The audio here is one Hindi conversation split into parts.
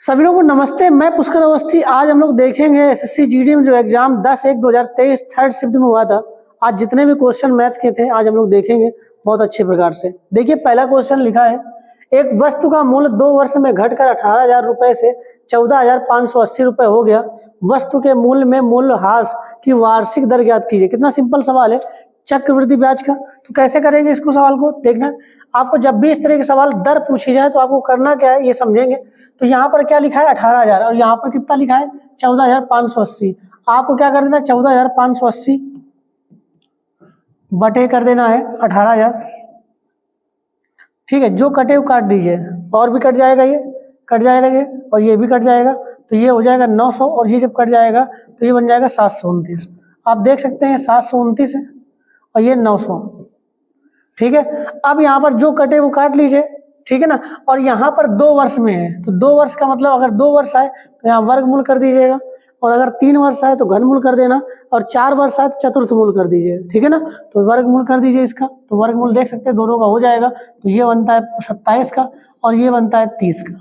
सभी लोगों को नमस्ते। मैं पुष्कर अवस्थी। आज हम लोग देखेंगे एसएससी जीडी में जो एग्जाम 10/1/2023 थर्ड शिफ्ट में हुआ था। आज जितने भी क्वेश्चन मैथ के थे आज हम लोग देखेंगे बहुत अच्छे प्रकार से। देखिए पहला क्वेश्चन लिखा है, एक वस्तु का मूल्य 2 वर्ष में घटकर 18,000 रुपए से 14,580 रुपए हो गया। वस्तु के मूल्य में मूल्यह्रास की वार्षिक दर ज्ञात कीजिए। कितना सिंपल सवाल है, चक्रवृद्धि ब्याज का। तो कैसे करेंगे इसको, सवाल को देखना। आपको जब भी इस तरह के सवाल दर पूछी जाए तो आपको करना क्या है ये समझेंगे। तो यहाँ पर क्या लिखा है 18,000 और यहाँ पर कितना लिखा है 14,580। आपको क्या कर देना है 14,580 बटे कर देना है 18,000। ठीक है, जो कटे वो काट दीजिए, और भी कट जाएगा, ये कट जाएगा, ये और ये भी कट जाएगा, तो ये हो जाएगा 900 और ये जब कट जाएगा तो ये बन जाएगा 729। आप देख सकते हैं 729 है और ये 900। ठीक है, अब यहाँ पर जो कटे वो काट लीजिए, ठीक है ना। और यहाँ पर 2 वर्ष में है तो 2 वर्ष का मतलब अगर 2 वर्ष आए तो यहाँ वर्गमूल कर दीजिएगा, और अगर 3 वर्ष आए तो घनमूल कर देना, और 4 वर्ष आए तो चतुर्थमूल कर दीजिएगा। ठीक है ना, तो वर्गमूल कर दीजिए इसका। तो वर्गमूल देख सकते हैं दोनों का हो जाएगा, तो ये बनता है 27 का और ये बनता है 30 का।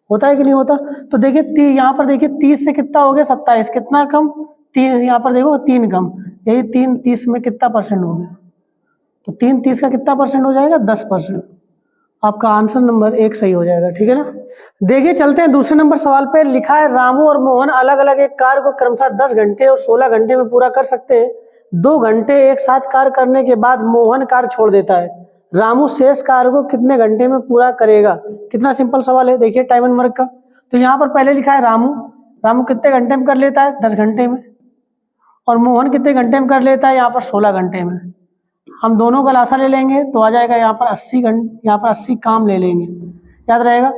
होता है कि नहीं होता। तो देखिए यहाँ पर देखिए 30 से कितना हो गया 27, कितना कम 3, यहाँ पर देखो 3 कम, यही 3 30 में कितना परसेंट हो गया, तो 3 30 का कितना परसेंट हो जाएगा 10%। आपका आंसर नंबर 1 सही हो जाएगा। ठीक है ना। देखिए चलते हैं दूसरे नंबर सवाल पे। लिखा है रामू और मोहन अलग अलग एक कार्य को क्रमशः 10 घंटे और 16 घंटे में पूरा कर सकते हैं। 2 घंटे एक साथ कार्य करने के बाद मोहन कार्य छोड़ देता है। रामू शेष कार्य को कितने घंटे में पूरा करेगा। कितना सिंपल सवाल है, देखिए टाइम एंड वर्क का। तो यहाँ पर पहले लिखा है रामू कितने घंटे में कर लेता है 10 घंटे में, और मोहन कितने घंटे में कर लेता है यहाँ पर 16 घंटे में। हम दोनों का लासा ले लेंगे तो आ जाएगा यहाँ पर 80 घंटे, यहाँ पर 80 काम ले लेंगे, याद रहेगा।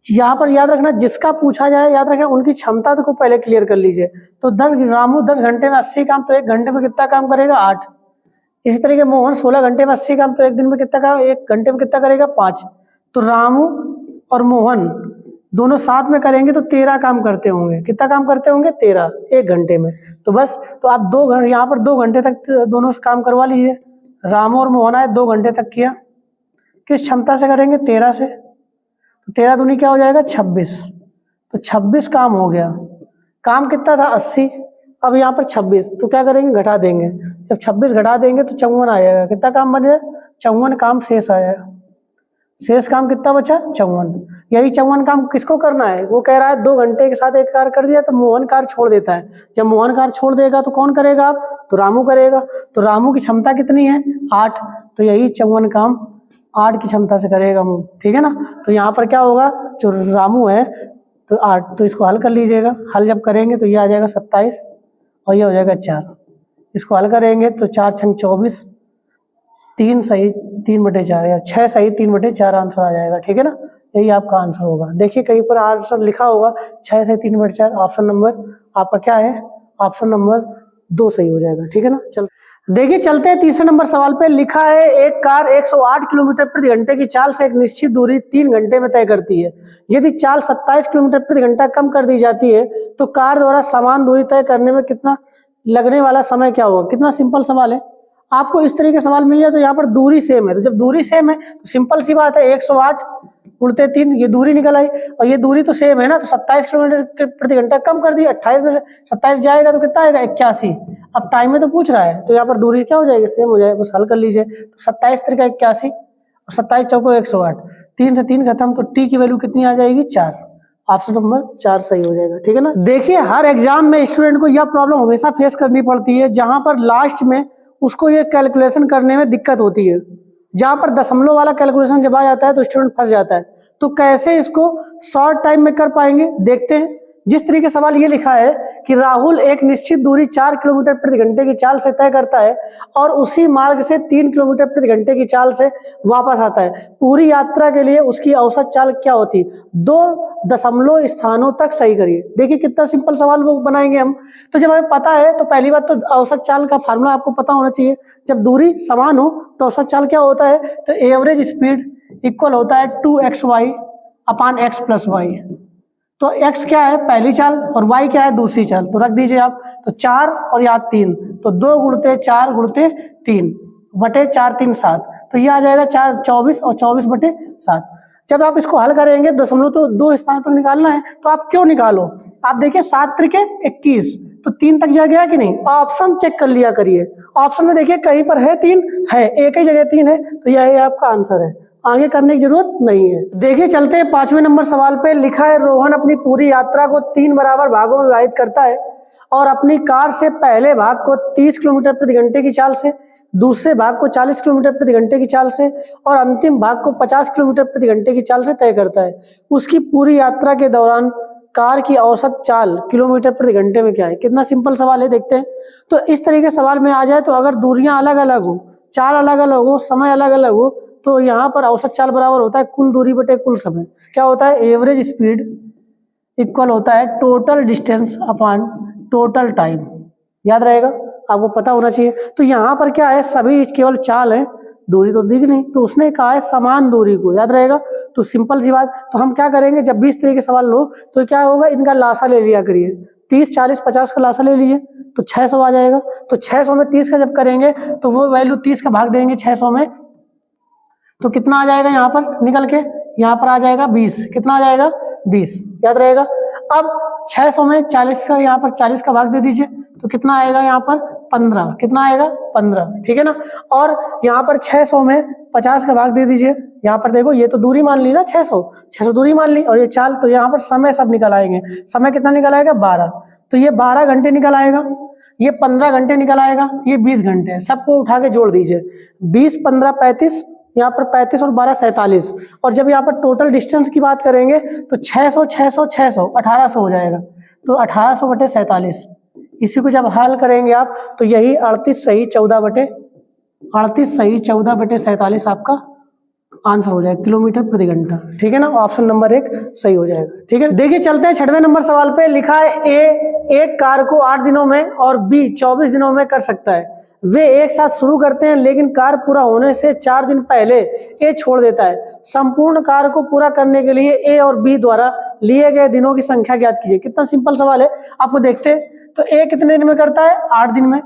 यहाँ पर याद रखना जिसका पूछा जाए याद रखना उनकी क्षमता तो को पहले क्लियर कर लीजिए। तो रामू 10 घंटे में 80 काम, तो 1 घंटे में कितना काम करेगा 8। इसी तरीके मोहन 16 घंटे में 80 काम, तो 1 दिन में कितना काम, 1 घंटे में कितना करेगा 5। तो रामू और मोहन दोनों साथ में करेंगे तो 13 काम करते होंगे। कितना काम करते होंगे 13 1 घंटे में। तो बस तो आप 2 घंटे यहाँ पर 2 घंटे तक दोनों से काम करवा लीजिए। रामू और मोहन आए 2 घंटे तक किया, किस क्षमता से करेंगे 13 से, तो 13 दूनी क्या हो जाएगा 26। तो 26 काम हो गया। काम कितना था 80, अब यहाँ पर 26, तो क्या करेंगे घटा देंगे। जब 26 घटा देंगे तो 54 आ जाएगा। कितना काम बने 54 काम शेष आ जाएगा। शेष काम कितना बचा 54। यही 54 काम किसको करना है, वो कह रहा है 2 घंटे के साथ एक कार्य कर दिया तो मोहन कार्य छोड़ देता है। जब मोहन कार्य छोड़ देगा तो कौन करेगा आप, तो रामू करेगा। तो रामू की क्षमता कितनी है 8, तो यही 54 काम 8 की क्षमता से करेगा वो। ठीक है ना। तो यहाँ पर क्या होगा, जो रामू है तो 8, तो इसको हल कर लीजिएगा। हल जब करेंगे तो ये आ जाएगा 27 और ये हो जाएगा 4। इसको हल करेंगे तो 4 छंग 24, 3 सही 3/4 या 6 सही 3/4 आंसर आ जाएगा। ठीक है ना, यही आपका आंसर होगा। देखिए कहीं पर आंसर लिखा होगा 6 सही 3/4, ऑप्शन नंबर आपका क्या है, ऑप्शन नंबर 2 सही हो जाएगा। ठीक है ना। चल देखिए चलते हैं तीसरे नंबर सवाल पे। लिखा है एक कार 108 किलोमीटर प्रति घंटे की चाल से एक निश्चित दूरी 3 घंटे में तय करती है। यदि चाल 27 किलोमीटर प्रति घंटा कम कर दी जाती है तो कार द्वारा समान दूरी तय करने में कितना लगने वाला समय क्या होगा। कितना सिंपल सवाल है। आपको इस तरीके सवाल मिल जाए तो यहाँ पर दूरी सेम है, तो जब दूरी सेम है तो सिंपल सी बात है 108 उड़ते 3, ये दूरी निकल आई और ये दूरी तो सेम है ना। तो 27 किलोमीटर प्रति घंटा कम कर दी, 28 में से 27 जाएगा तो कितना आएगा 81। अब टाइम में तो पूछ रहा है तो यहाँ पर दूरी क्या हो जाएगी सेम हो जाएगा, बस हल कर लीजिए। तो 27 3 का 81 और 27 चौको 108, 3 से 3 खत्म, तो टी की वैल्यू कितनी आ जाएगी 4। ऑप्शन नंबर 4 सही हो जाएगा। ठीक है ना। देखिए हर एग्जाम में स्टूडेंट को यह प्रॉब्लम हमेशा फेस करनी पड़ती है जहां पर लास्ट में उसको ये कैलकुलेशन करने में दिक्कत होती है। जहां पर दशमलव वाला कैलकुलेशन जब आ जाता है तो स्टूडेंट फंस जाता है। तो कैसे इसको शॉर्ट टाइम में कर पाएंगे देखते हैं। जिस तरीके सवाल ये लिखा है कि राहुल एक निश्चित दूरी 4 किलोमीटर प्रति घंटे की चाल से तय करता है और उसी मार्ग से 3 किलोमीटर प्रति घंटे की चाल से वापस आता है। पूरी यात्रा के लिए उसकी औसत चाल क्या होती, 2 दशमलव स्थानों तक सही करिए। देखिए कितना सिंपल सवाल वो बनाएंगे हम। तो जब हमें पता है तो पहली बात तो औसत चाल का फार्मूला आपको पता होना चाहिए। जब दूरी समान हो तो औसत चाल क्या होता है, तो एवरेज स्पीड इक्वल होता है 2xy अपान x प्लस वाई। तो x क्या है पहली चाल और y क्या है दूसरी चाल, तो रख दीजिए आप। तो 4 और यहाँ 3, तो 2 गुणते 4 गुणते 3 बटे 4 3 7, तो ये आ जाएगा 4 24 और 24/7। जब आप इसको हल करेंगे दशमलव तो 2 स्थान तो निकालना है, तो आप क्यों निकालो। आप देखिए 7 त्रिके 21, तो 3 तक जा गया कि नहीं। ऑप्शन चेक कर लिया करिए, ऑप्शन में देखिए कहीं पर है 3 है, एक ही जगह 3 है, तो यही आपका आंसर है, आगे करने की जरूरत नहीं है। देखिए चलते हैं 5वें नंबर सवाल पे। लिखा है रोहन अपनी पूरी यात्रा को 3 बराबर भागों में विभाजित करता है और अपनी कार से पहले भाग को 30 किलोमीटर प्रति घंटे की चाल से, दूसरे भाग को 40 किलोमीटर प्रति घंटे की चाल से और अंतिम भाग को 50 किलोमीटर प्रति घंटे की चाल से तय करता है। उसकी पूरी यात्रा के दौरान कार की औसत चाल किलोमीटर प्रति घंटे में क्या है। कितना सिंपल सवाल है, देखते हैं। तो इस तरीके सवाल में आ जाए तो अगर दूरियां अलग अलग हो, चाल अलग अलग हो, समय अलग अलग हो, तो यहाँ पर औसत चाल बराबर होता है कुल दूरी बटे कुल समय। क्या होता है, एवरेज स्पीड इक्वल होता है total distance upon total time. याद रहेगा, आपको पता होना चाहिए। तो यहाँ पर क्या है, सभी केवल चाल है, दूरी तो दिख नहीं, तो उसने कहा है समान दूरी को। याद रहेगा, तो सिंपल सी बात। तो हम क्या करेंगे, जब भी इस तरह के सवाल लो तो क्या होगा, इनका लासा ले लिया करिए। 30 40 50 का लासा ले लीजिए तो 600 आ जाएगा। तो 600 में 30 का जब करेंगे तो वो वैल्यू 30 का भाग देंगे 600 में, तो कितना आ जाएगा यहाँ पर निकल के, यहाँ पर आ जाएगा 20। कितना आ जाएगा, 20। याद रहेगा। अब 600 में 40 का, यहाँ पर 40 का भाग दे दीजिए तो कितना आएगा यहाँ पर 15। कितना आएगा 15, ठीक है ना। और यहाँ पर 600 में 50 का भाग दे दीजिए। यहाँ पर देखो ये तो दूरी मान ली ना, 600 दूरी मान ली, और ये चाल, तो यहाँ पर समय सब निकल आएंगे। समय कितना निकल आएगा 12, तो ये 12 घंटे निकल आएगा, ये 15 घंटे निकल आएगा, ये 20 घंटे। सबको उठा के जोड़ दीजिए, 20 15 35, यहाँ पर 35 और 12 47। और जब यहाँ पर टोटल डिस्टेंस की बात करेंगे तो 600 600 600 1800 हो जाएगा। तो 1800 बटे 47, इसी को जब हल करेंगे आप तो यही 38 सही 14 बटे 47 आपका आंसर हो जाएगा, किलोमीटर प्रति घंटा। ठीक है ना, ऑप्शन नंबर 1 सही हो जाएगा। ठीक है, देखिए चलते हैं 6वें नंबर सवाल पे। लिखा है ए एक कार को 8 दिनों में और बी 24 दिनों में कर सकता है। वे एक साथ शुरू करते हैं लेकिन कार पूरा होने से 4 दिन पहले ए छोड़ देता है। संपूर्ण कार को पूरा करने के लिए ए और बी द्वारा लिए गए दिनों की संख्या ज्ञात कीजिए। कितना सिंपल सवाल है, आपको देखते हैं। तो ए कितने दिन में करता है, 8 दिन में,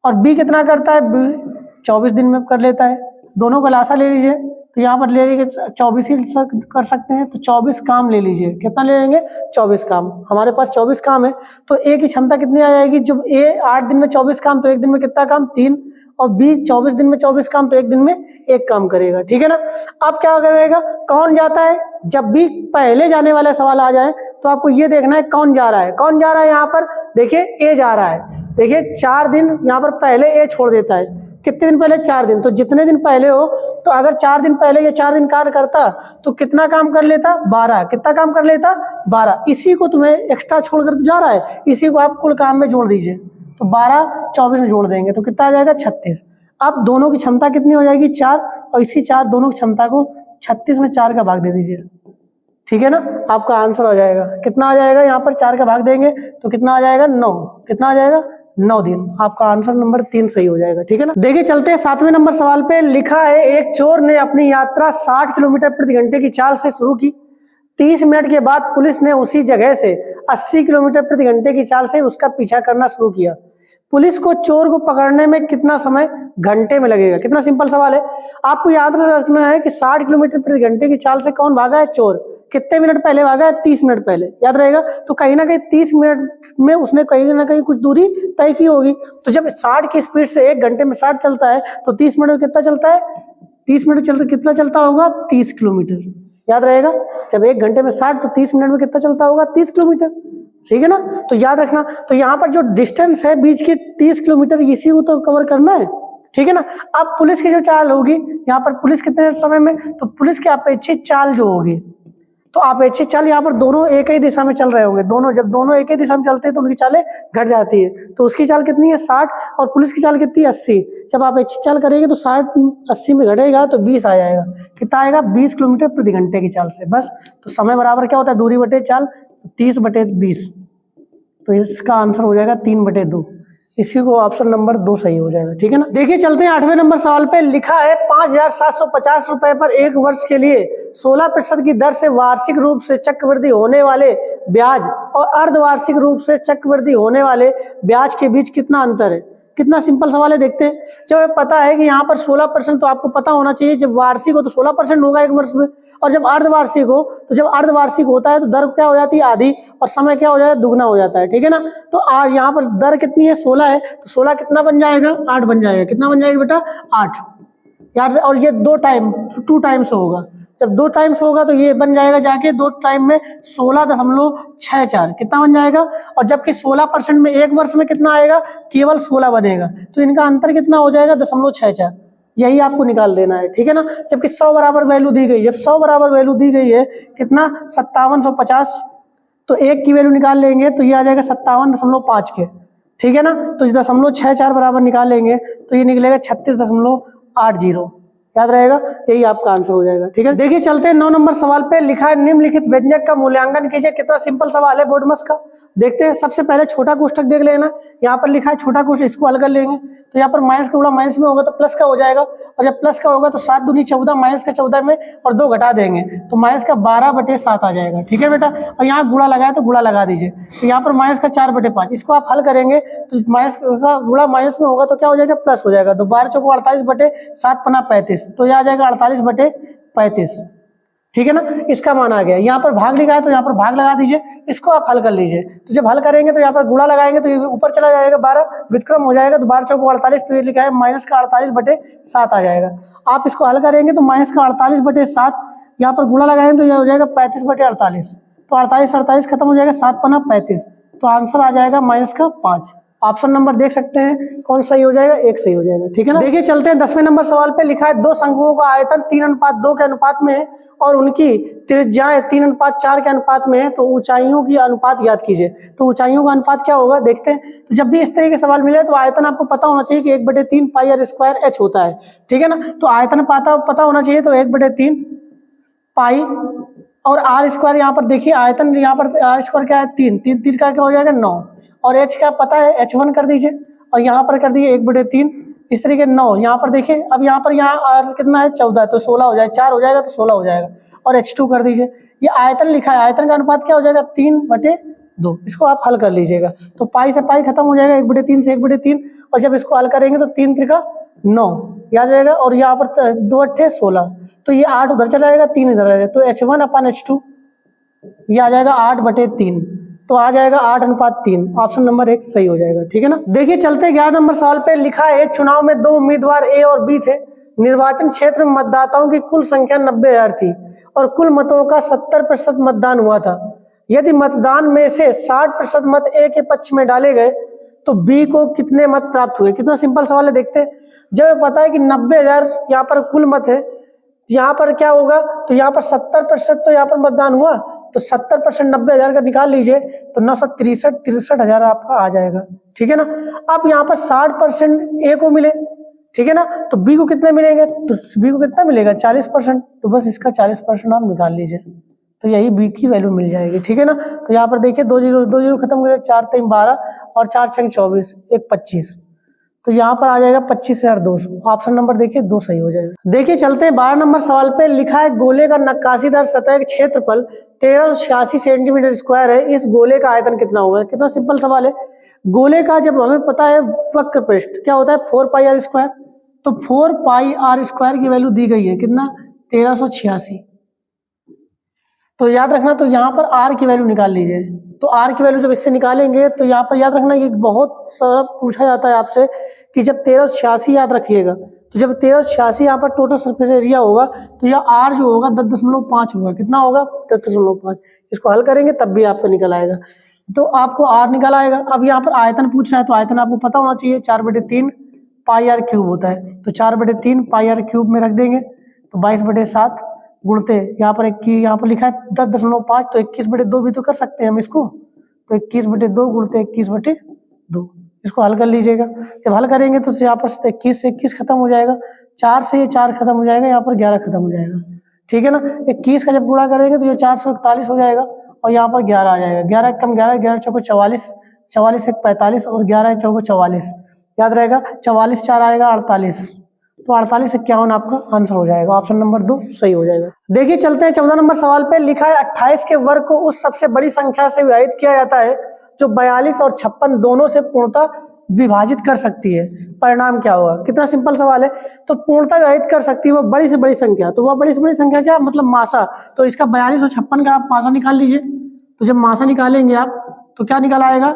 और बी कितना करता है, बी 24 दिन में कर लेता है। दोनों का लासा ले लीजिए, तो यहाँ पर ले लीजिए 24 ही कर सकते हैं, तो 24 काम ले लीजिए। कितना ले लेंगे, 24 काम। हमारे पास 24 काम है, तो ए की क्षमता कितनी आ जाएगी, जब ए 8 दिन में 24 काम, तो एक दिन में कितना काम, 3, और बी 24 दिन में 24 काम, तो एक दिन में 1 काम करेगा। ठीक है ना। अब क्या करेगा, कौन जाता है, जब भी पहले जाने वाला सवाल आ जाए तो आपको ये देखना है कौन जा रहा है। कौन जा रहा है, यहाँ पर देखिए ए जा रहा है। देखिए 4 दिन यहाँ पर पहले ए छोड़ देता है। कितने दिन पहले, 4 दिन। तो जितने दिन पहले हो, तो अगर 4 दिन पहले ये 4 दिन कार्य करता तो कितना काम कर लेता, 12। कितना काम कर लेता, 12। इसी को तुम्हें एक्स्ट्रा छोड़कर तो जा रहा है, इसी को आप कुल काम में जोड़ दीजिए, तो 12 24 में जोड़ देंगे तो कितना आ जाएगा, 36। अब दोनों की क्षमता कितनी हो जाएगी, 4, और इसी 4 दोनों की क्षमता को 36 में 4 का भाग दे दीजिए। ठीक है ना, आपका आंसर आ जाएगा। कितना आ जाएगा, यहाँ पर 4 का भाग देंगे तो कितना आ जाएगा, 9। कितना आ जाएगा, 9 दिन। आपका आंसर नंबर 3 सही हो जाएगा। ठीक है ना। देखिए चलते हैं 7वें नंबर सवाल पे। लिखा है एक चोर ने अपनी यात्रा 60 किलोमीटर प्रति घंटे की चाल से शुरू की। 30 मिनट के बाद पुलिस ने उसी जगह से 80 किलोमीटर प्रति घंटे की चाल से उसका पीछा करना शुरू किया। पुलिस को चोर को पकड़ने में कितना समय घंटे में लगेगा। कितना सिंपल सवाल है, आपको याद रखना है कि 60 किलोमीटर प्रति घंटे की चाल से कौन भागा है, चोर। कितने मिनट पहले भागा है, 30 मिनट पहले। याद रहेगा, तो कहीं ना कहीं 30 मिनट में उसने कहीं ना कहीं कुछ दूरी तय की होगी। तो जब 60 की स्पीड से 1 घंटे में 60 चलता है तो 30 मिनट में कितना चलता है, 30 मिनट चलता, कितना चलता होगा, 30 किलोमीटर। याद रहेगा, जब 1 घंटे में 60 तो 30 मिनट में कितना चलता होगा, 30 किलोमीटर। ठीक है ना, तो याद रखना। तो यहाँ पर जो डिस्टेंस है बीच की 30 किलोमीटर, इसी को तो कवर करना है। ठीक है ना। अब पुलिस की जो चाल होगी, यहाँ पर पुलिस कितने समय में, तो पुलिस की अपेक्षित चाल जो होगी, तो अपेक्षित चाल यहाँ पर दोनों एक ही दिशा में चल रहे होंगे। दोनों जब दोनों एक ही दिशा में चलते हैं तो उनकी चालें घट जाती है। तो उसकी चाल कितनी है, 60, और पुलिस की चाल कितनी है, 80। जब आप अपेक्षित चाल करेंगे तो 60 80 में घटेगा तो 20 आ जाएगा। कितना आएगा, 20 किलोमीटर प्रति घंटे की चाल से। बस, तो समय बराबर क्या होता है, दूरी बटे चाल, तो 30 बटे 20, तो इसका आंसर हो जाएगा 3 बटे 2। इसी को ऑप्शन नंबर 2 सही हो जाएगा। ठीक है ना। देखिए चलते हैं 8वें नंबर सवाल पे। लिखा है 5750 रुपए पर 1 वर्ष के लिए 16% की दर से वार्षिक रूप से चक्रवृद्धि होने वाले ब्याज और अर्धवार्षिक रूप से चक्रवृद्धि होने वाले ब्याज के बीच कितना अंतर है। कितना सिंपल सवाल है, देखते हैं। जब हमें पता है कि यहाँ पर 16%, तो आपको पता होना चाहिए जब वार्षिक हो तो 16% होगा एक वर्ष में, और जब अर्धवार्षिक हो तो जब अर्धवार्षिक होता है तो दर क्या हो जाती है, आधी, और समय क्या हो जाता है, दुगना हो जाता है। ठीक है ना। तो आज यहाँ पर दर कितनी है, 16 है, तो 16 कितना बन जाएगा, 8 बन जाएगा। कितना बन जाएगा बेटा, 8 यार। और ये 2 टाइम्स होगा, जब 2 टाइम्स होगा तो ये बन जाएगा जाके 2 टाइम में 16.64, कितना बन जाएगा। और जबकि 16% में एक वर्ष में कितना आएगा, केवल 16 बनेगा, तो इनका अंतर कितना हो जाएगा, 0.64। यही आपको निकाल देना है। ठीक है ना। जबकि 100 बराबर वैल्यू दी गई है, जब 100 बराबर वैल्यू दी गई है कितना, 5750, तो एक की वैल्यू निकाल लेंगे तो ये आ जाएगा 57.5 के। ठीक है ना। तो 0.64 बराबर निकालेंगे तो ये निकलेगा 36.80। याद रहेगा, यही आपका आंसर हो जाएगा। ठीक है। देखिए चलते हैं 9 नंबर सवाल पे। लिखा है निम्नलिखित व्यंजक का मूल्यांकन कीजिए। कितना सिंपल सवाल है बोर्डमस का। देखते हैं। सबसे पहले छोटा कोष्ठक देख लेना, यहाँ पर लिखा है छोटा कोष्ठक, इसको हल कर लेंगे। तो यहाँ पर माइनस का गुणा माइनस में होगा तो प्लस का हो जाएगा, और जब प्लस का होगा तो 7 दूनी 14, माइनस का 14 में और 2 घटा देंगे तो माइनस का 12/7 आ जाएगा। ठीक है बेटा। और यहाँ गुणा लगाए तो गुणा लगा दीजिए, तो यहाँ पर माइनस का 4/5, इसको आप हल करेंगे तो माइनस का गुणा माइनस में होगा तो क्या हो जाएगा, प्लस हो जाएगा। तो 12 चौको 48/7 पना 35, तो यह आ जाएगा 48/35। ठीक है ना। इसका मान आ गया। यहाँ पर भाग लिखा है तो यहाँ पर भाग लगा दीजिए, इसको आप हल कर लीजिए। तो जब हल करेंगे तो यहाँ पर गुणा लगाएंगे तो ये ऊपर चला जाएगा, 12 व्युत्क्रम हो जाएगा, तो 12 चौको 48, तो ये लिखा है माइनस का 48/7 आ जाएगा। आप इसको हल करेंगे तो माइनस का 48/7, यहाँ पर गुणा लगाएंगे तो यह हो जाएगा 35/48, तो 48 खत्म हो जाएगा, 7 पना 35, तो आंसर आ जाएगा माइनस का 5। ऑप्शन नंबर देख सकते हैं कौन सही हो जाएगा, एक सही हो जाएगा। ठीक है ना। देखिए चलते हैं 10वें नंबर सवाल पे। लिखा है 2 शंकुओं का आयतन 3:2 के अनुपात में है और उनकी त्रिज्याएं 3:4 के अनुपात में है, तो ऊंचाइयों की अनुपात ज्ञात कीजिए। तो ऊंचाइयों का अनुपात क्या होगा, देखते हैं। तो जब भी इस तरह के सवाल मिले तो आयतन आपको पता होना चाहिए कि 1/3 पाई आर स्क्वायर एच होता है। ठीक है ना। तो आयतन पता होना चाहिए, तो 1/3 पाई और आर स्क्वायर, यहाँ पर देखिए आयतन, यहाँ पर आर स्क्वायर क्या है, 3 का क्या हो जाएगा, 9, और एच क्या पता है, H1 कर दीजिए, और यहाँ पर कर दीजिए 1/3, इस तरीके 9। यहाँ पर देखिए, अब यहाँ पर आर कितना है, 14, तो 16 हो जाएगा, 4 हो जाएगा तो 16 हो जाएगा, और H2 कर दीजिए। ये आयतन लिखा है, आयतन का अनुपात क्या हो जाएगा, 3/2। इसको आप हल कर लीजिएगा, तो पाई से पाई खत्म हो जाएगा, 1/3 से 1/3, और जब इसको हल करेंगे तो 3 त्रिका 9 याद जाएगा, और यहाँ पर 2 8 16, तो ये 8 उधर चला जाएगा, 3 इधर आ जाएगा, तो H1/H2 ये आ जाएगा 8/3, तो आ जाएगा 8:3। ऑप्शन नंबर 1 सही हो जाएगा। ठीक है ना। देखिए चलते 11 नंबर सवाल पे। लिखा है एक चुनाव में 2 उम्मीदवार ए और बी थे। निर्वाचन क्षेत्र में मतदाताओं की कुल संख्या 90,000 थी और कुल मतों का 70% मतदान हुआ था। यदि मतदान में से 60% मत ए के पक्ष में डाले गए तो बी को कितने मत प्राप्त हुए। कितना सिंपल सवाल है, देखते हैं। जब पता है कि 90,000 यहाँ पर कुल मत है, यहाँ पर क्या होगा, तो यहाँ पर 70% तो यहाँ पर मतदान हुआ, तो 70% 90,000 का निकाल लीजिए तो 963,000 आपका आ जाएगा। ठीक है ना। अब यहाँ पर 60% ए को मिले, ठीक है ना, तो बी को कितने मिलेंगे, तो बी को कितना मिलेगा, 40%, तो बस इसका 40% आप निकाल लीजिए, तो यही बी की वैल्यू मिल जाएगी। ठीक है ना। तो यहाँ पर देखिए 2 0 खत्म हो गया, 4 3 12 और 4 6 24, 1 25, तो यहाँ पर आ जाएगा 25,200। ऑप्शन नंबर देखिए 2 सही हो जाएगा। देखिए चलते हैं 12 नंबर सवाल पे। लिखा है गोले का नक्काशीदार सतह का क्षेत्रफल 1386 सेंटीमीटर स्क्वायर है, इस गोले का आयतन कितना होगा। कितना सिंपल सवाल है। गोले का जब हमें पता है वक्र पृष्ठ क्या होता है, 4 पाई आर स्क्वायर, तो 4 पाई आर स्क्वायर की वैल्यू दी गई है कितना, 1386, तो याद रखना, तो यहाँ पर आर की वैल्यू निकाल लीजिए। तो आर की वैल्यू जब इससे निकालेंगे तो यहाँ पर याद रखना, ये बहुत सारा पूछा जाता है आपसे कि जब 1386 याद रखिएगा, तो जब 1386 यहाँ पर टोटल सरफेस एरिया होगा तो यह आर जो होगा 10.5 होगा। कितना होगा, 10.5। इसको हल करेंगे तब भी आपका निकल आएगा, तो आपको आर निकल आएगा। अब यहाँ पर आयतन पूछ रहा है, तो आयतन आपको पता होना चाहिए 4/3 पाई आर क्यूब होता है, तो 4/3 पाई आर क्यूब में रख देंगे तो 22/7 गुणते यहाँ पर यहाँ पर लिखा है 10.5, तो 21/2 भी तो कर सकते हैं हम इसको, तो 21/2 गुणते 21/2, इसको हल कर लीजिएगा। जब हल करेंगे तो यहाँ पर 21 से 21 खत्म हो जाएगा, 4 से ये 4 खत्म हो जाएगा, यहाँ पर 11 खत्म हो जाएगा। ठीक है ना। 21 का जब गुणा करेंगे तो ये 441 हो जाएगा और यहाँ पर 11 आ जाएगा, 11 कम 11, 11 चौको 44, 44 1 45 और 11 चौको 44, याद रहेगा, 44 4 आएगा 48, तो 48 51 आपका आंसर हो जाएगा। ऑप्शन नंबर 2 सही हो जाएगा। देखिए चलते हैं 14 नंबर सवाल पे। लिखा है 28 के वर्ग को उस सबसे बड़ी संख्या से विभाजित किया जाता है जो 42 और 56 दोनों से पूर्णतः विभाजित कर सकती है, परिणाम क्या होगा? कितना सिंपल सवाल है। तो पूर्णतः विभाजित कर सकती है वो बड़ी से बड़ी संख्या, तो वह बड़ी से बड़ी संख्या क्या मतलब मासा, तो इसका 4256 का आप मासा निकाल लीजिए। तो जब मासा निकालेंगे आप तो क्या निकल आएगा?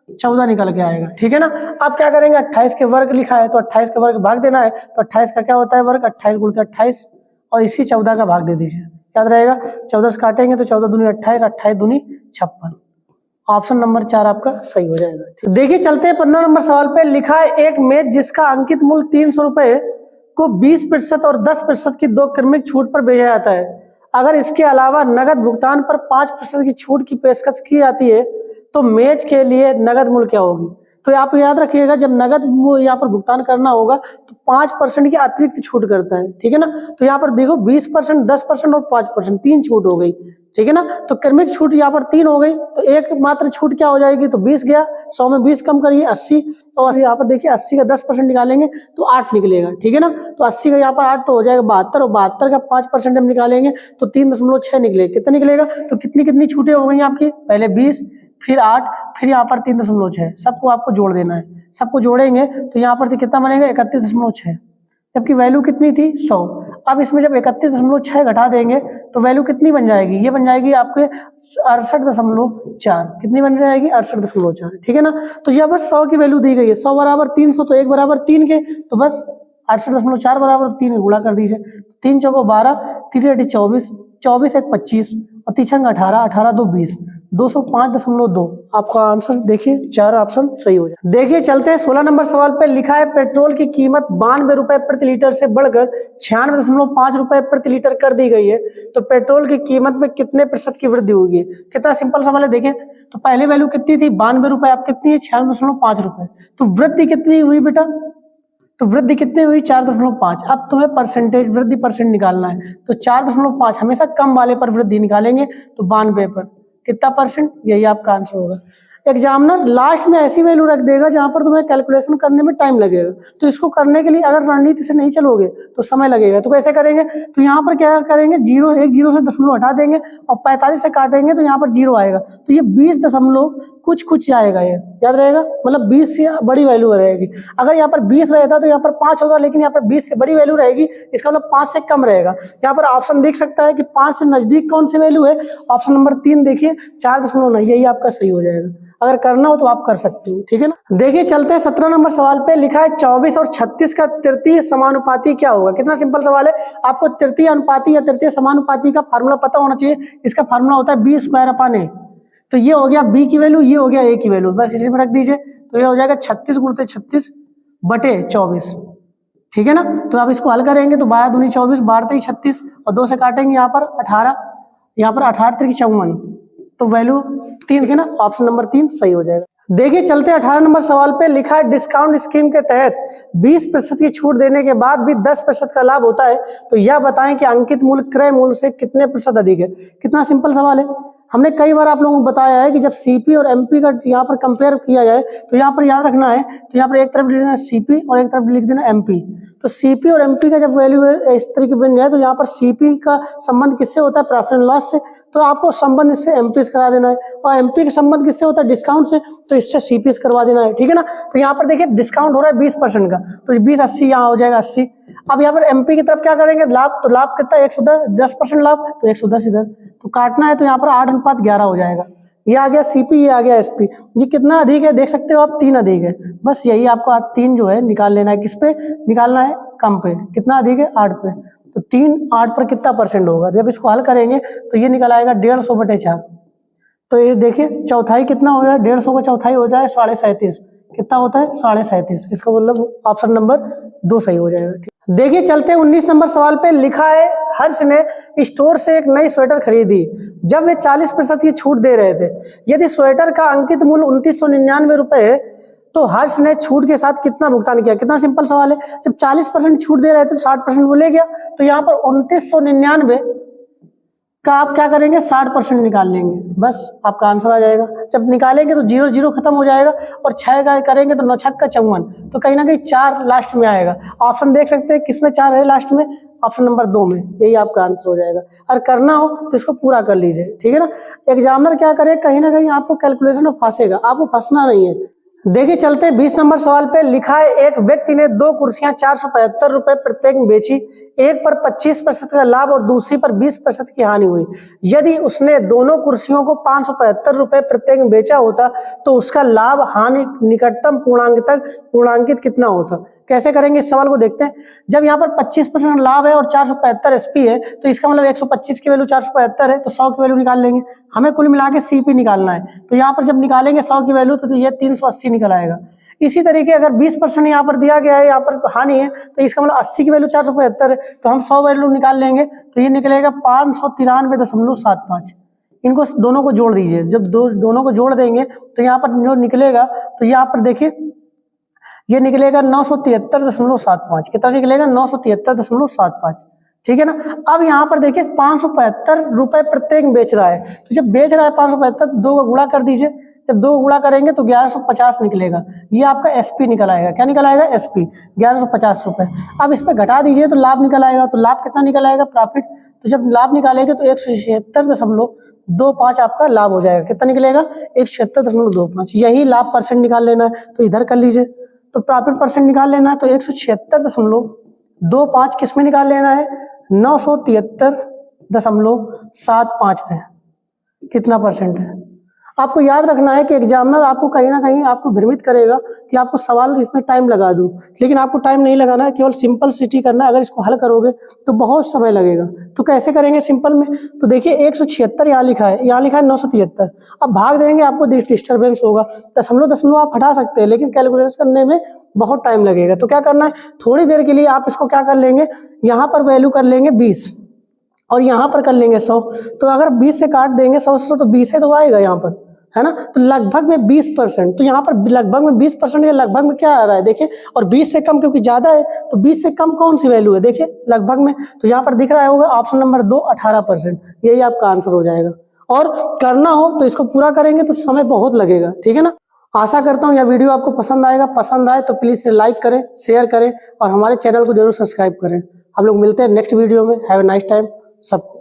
14 निकल के आएगा, ठीक है ना। अब क्या करेंगे, 28 के वर्ग लिखा है तो 28 के वर्ग भाग देना है, तो 28 का क्या होता है वर्ग, 28 गुणित 28 और इसी 14 का भाग दे दीजिए, याद रहेगा। 14 से काटेंगे तो 14 दूनी 28, 28 दूनी 56। ऑप्शन नंबर 4 आपका सही हो जाएगा। देखिए चलते हैं 15 नंबर सवाल पे। लिखा है एक मेज जिसका अंकित मूल्य 300 रुपए को 20% और 10% की दो क्रमिक छूट पर बेचा जाता है। अगर इसके अलावा नगद भुगतान पर 5% की छूट की पेशकश की जाती है तो मेज के लिए नगद मूल्य क्या होगी? तो आप याद रखिएगा, जब नगद यहाँ पर भुगतान करना होगा तो 5% की अतिरिक्त छूट करता है, ठीक है ना। तो यहाँ पर देखो 20%, 10% और 5%, 3 छूट हो गई, ठीक है ना। तो क्रमिक छूट यहाँ पर 3 हो गई, तो एक मात्र छूट क्या हो जाएगी, तो 20 गया, 100 में 20 कम करिए 80, और यहाँ पर देखिए 80 का 10% निकालेंगे तो 8 निकलेगा, ठीक है ना। तो 80 का यहाँ पर 8 तो हो जाएगा 72, और 72 का 5% हम निकालेंगे तो 3.6 निकलेगा। कितना निकलेगा? तो कितनी कितनी छूटें हो गई आपकी, पहले 20, फिर 8, फिर यहाँ पर 3.6, सबको आपको जोड़ देना है। सबको जोड़ेंगे तो यहाँ पर कितना बनेगा, 31.6, जबकि वैल्यू कितनी थी 100। अब इसमें जब 31.6 घटा देंगे तो वैल्यू कितनी बन जाएगी, ये बन जाएगी आपके 68.4। कितनी बन जाएगी? 68.4, ठीक है ना। तो यहाँ पर 100 की वैल्यू दी गई है, 100 बराबर 300, तो 1 बराबर 3 के, तो बस 68.4 बराबर 3 में गुणा कर दीजिए। 3 चौको 12, 3 × 24, 24 1 25 और 3 × 18, 18 2 20, 205.2। आपका आंसर देखिए 4 ऑप्शन सही हो जाए। देखिए चलते हैं 16 नंबर सवाल पे। लिखा है पेट्रोल की कीमत 92 रुपए प्रति लीटर से बढ़कर 96.5 रुपए प्रति लीटर कर दी गई है, तो पेट्रोल की कीमत में कितने प्रतिशत की वृद्धि होगी? कितना सिंपल सवाल है। देखें तो पहले वैल्यू कितनी थी 92 रुपए, अब कितनी है 96.5 रुपए, तो वृद्धि कितनी हुई बेटा? तो वृद्धि कितनी हुई 4.5। अब तुम्हें परसेंटेज वृद्धि परसेंट निकालना है, तो 4.5 हमेशा कम वाले पर वृद्धि निकालेंगे, तो 92 पर कितना परसेंट, यही आपका आंसर होगा। एग्जामिनर लास्ट में ऐसी वैल्यू रख देगा जहां पर तुम्हें कैलकुलेशन करने में टाइम लगेगा, तो इसको करने के लिए अगर रणनीति से नहीं चलोगे तो समय लगेगा। तो कैसे करेंगे, तो यहाँ पर क्या करेंगे, 0 1 0 से दशमलव हटा देंगे और 45 से काटेंगे तो यहाँ पर 0 आएगा, तो ये 20 दशमलव कुछ आएगा, ये याद रहेगा, मतलब 20 से बड़ी वैल्यू रहेगी। अगर यहाँ पर 20 रहता तो यहाँ पर 5 होगा, लेकिन यहाँ पर 20 से बड़ी वैल्यू रहेगी, इसका मतलब 5 से कम रहेगा। यहाँ पर ऑप्शन देख सकता है कि 5 से नजदीक कौन सी वैल्यू है, ऑप्शन नंबर 3 देखिए 4.9, यही आपका सही हो जाएगा। अगर करना हो तो आप कर सकते हो, ठीक है ना। देखिए चलते हैं 17 नंबर सवाल पे। लिखा है 24 और 36 का तृतीय समानुपाती क्या होगा? कितना सिंपल सवाल है। आपको तृतीय अनुपाती या तृतीय समानुपाती का फार्मूला पता होना चाहिए। इसका फार्मूला होता है b²/a। तो ये हो गया b की वैल्यू, ये हो गया a की वैल्यू, बस इसी में रख दीजिए, तो ये हो जाएगा 36 × 36 / 24, ठीक है ना। तो आप इसको हल करेंगे तो 12 दूनी 24, 12 3 36 और 2 से काटेंगे यहाँ पर 18, यहाँ पर 18 3 54, तो वैल्यू 3 है ना, ऑप्शन नंबर 3 सही हो जाएगा। देखिए चलते 18 नंबर सवाल पे। लिखा है डिस्काउंट स्कीम के तहत 20% की छूट देने के बाद भी 10% का लाभ होता है, तो यह बताएं कि अंकित मूल्य क्रय मूल्य से कितने प्रतिशत अधिक है। कितना सिंपल सवाल है। हमने कई बार आप लोगों को बताया है कि जब सीपी और एमपी का यहाँ पर कंपेयर किया जाए तो यहाँ पर याद रखना है, तो यहाँ पर एक तरफ लिख देना सीपी और एक तरफ लिख देना एमपी। तो सीपी और एमपी का जब वैल्यू इस तरीके बन जाए तो यहाँ पर सीपी का संबंध किससे होता है, प्रॉफिट एंड लॉस से, तो आपको संबंध इससे एमपी से करा देना है, और एमपी का संबंध किससे होता है, डिस्काउंट से, तो इससे सीपी से करवा देना है, ठीक है ना। तो यहाँ पर देखिए डिस्काउंट हो रहा है 20% का, तो 20 80 यहाँ हो जाएगा 80। अब यहाँ पर एमपी की तरफ क्या करेंगे, लाभ, तो लाभ कितना 110% लाभ, तो 110 इधर, तो काटना है तो यहाँ पर 8:11 हो जाएगा। ये आ गया सीपी, ये आ गया एसपी। ये कितना अधिक है देख सकते हो आप, 3 अधिक है। बस यही आपको 3 जो है निकाल लेना है। किस पे निकालना है, कम पे। कितना अधिक है, 8 पे। तो 3 8 पर कितना परसेंट होगा, जब इसको हल करेंगे तो ये निकल आएगा 150/4। तो ये देखिए चौथाई कितना हो गया, 150 का चौथाई हो जाए 37.5। कितना होता है, 37.5। इसका मतलब ऑप्शन नंबर 2 सही हो जाएगा। देखिए चलते हैं 19 नंबर सवाल पे। लिखा है हर्ष ने स्टोर से एक नई स्वेटर खरीदी जब वे 40% की छूट दे रहे थे। यदि स्वेटर का अंकित मूल्य 2999 रुपए है तो हर्ष ने छूट के साथ कितना भुगतान किया। कितना सिंपल सवाल है। जब 40% छूट दे रहे थे तो 60% वो ले गया, तो यहाँ पर 2999 का आप क्या करेंगे, 60% निकाल लेंगे, बस आपका आंसर आ जाएगा। जब निकालेंगे तो 0 0 खत्म हो जाएगा, और 6 का करेंगे तो 9 6 का 54, तो कहीं ना कहीं 4 लास्ट में आएगा। ऑप्शन देख सकते हैं किसमें 4 है लास्ट में, ऑप्शन नंबर 2 में, यही आपका आंसर हो जाएगा। और करना हो तो इसको पूरा कर लीजिए, ठीक है ना। एग्जामिनर क्या करे, कहीं ना कहीं आपको कैलकुलेशन में फंसेगा, आपको फंसना नहीं है। देखिए चलते हैं 20 नंबर सवाल पे। लिखा है एक व्यक्ति ने 2 कुर्सियां 475 रुपए प्रत्येक में बेची, एक पर 25% का लाभ और दूसरी पर 20% की हानि हुई। यदि उसने दोनों कुर्सियों को 575 रुपए प्रत्येक में बेचा होता तो उसका लाभ हानि निकटतम पूर्णांक तक पूर्णांकित कितना होता। कैसे करेंगे इस सवाल को देखते हैं। जब यहाँ पर 25% लाभ है और 475 एसपी है तो इसका मतलब 125 की वैल्यू 475 है तो 100 की वैल्यू निकाल लेंगे। हमें कुल मिला के सीपी निकालना है तो यहाँ पर जब निकालेंगे 100 की वैल्यू तो ये 380 निकल आएगा। इसी तरीके अगर 20% यहाँ पर दिया गया है, यहाँ पर हानि है तो इसका मतलब 80 की वैल्यू 475 है तो हम 100 वैल्यू निकाल लेंगे तो ये निकलेगा 593.75। इनको दोनों को जोड़ दीजिए। जब दोनों को जोड़ देंगे तो यहाँ पर जो निकलेगा तो यहाँ पर देखिए ये निकलेगा 973.75। कितना निकलेगा 973.75। ठीक है ना। अब यहाँ पर देखिए 575 रुपए प्रत्येक बेच रहा है तो जब बेच रहा है 575 2 का गुणा कर दीजिए। जब 2 गुणा करेंगे तो 1150 निकलेगा। ये आपका एसपी निकल आएगा। क्या निकल आएगा एसपी 1150 रुपए। अब इस पे घटा दीजिए तो लाभ निकल आएगा। तो लाभ कितना निकल आएगा प्रॉफिट। तो जब लाभ निकालेंगे तो 176.25 आपका लाभ हो जाएगा। कितना निकलेगा 176.25। यही लाभ परसेंट निकाल लेना है तो इधर कर लीजिए। तो प्रॉफिट परसेंट निकाल लेना है तो 176.25 किस में निकाल लेना है 973.75 में। कितना परसेंट है। आपको याद रखना है कि एग्जामिनर आपको कहीं ना कहीं आपको भ्रमित करेगा कि आपको सवाल इसमें टाइम लगा दूं, लेकिन आपको टाइम नहीं लगाना है, केवल सिंपल सिटी करना है। अगर इसको हल करोगे तो बहुत समय लगेगा। तो कैसे करेंगे सिंपल में। तो देखिए 176 यहाँ लिखा है, यहाँ लिखा है 973। अब भाग देंगे आपको डिस्टर्बेंस होगा। दशमलव आप हटा सकते हैं लेकिन कैलकुलेशन करने में बहुत टाइम लगेगा। तो क्या करना है थोड़ी देर के लिए आप इसको क्या कर लेंगे, यहाँ पर वैल्यू कर लेंगे 20 और यहाँ पर कर लेंगे 100। तो अगर 20 से काट देंगे 100 से तो 20 है तो आएगा यहाँ पर, है ना। तो लगभग में 20%। तो यहाँ पर लगभग में 20% या लगभग में क्या आ रहा है देखिए। और 20 से कम क्योंकि ज्यादा है तो 20 से कम कौन सी वैल्यू है देखिए लगभग में। तो यहाँ पर दिख रहा होगा ऑप्शन नंबर 2 18%। यही आपका आंसर हो जाएगा। और करना हो तो इसको पूरा करेंगे तो समय बहुत लगेगा। ठीक है ना। आशा करता हूँ यह वीडियो आपको पसंद आएगा। पसंद आए तो प्लीज लाइक करें, शेयर करें और हमारे चैनल को जरूर सब्सक्राइब करें। हम लोग मिलते हैं नेक्स्ट वीडियो में। हैव ए नाइस टाइम सबको।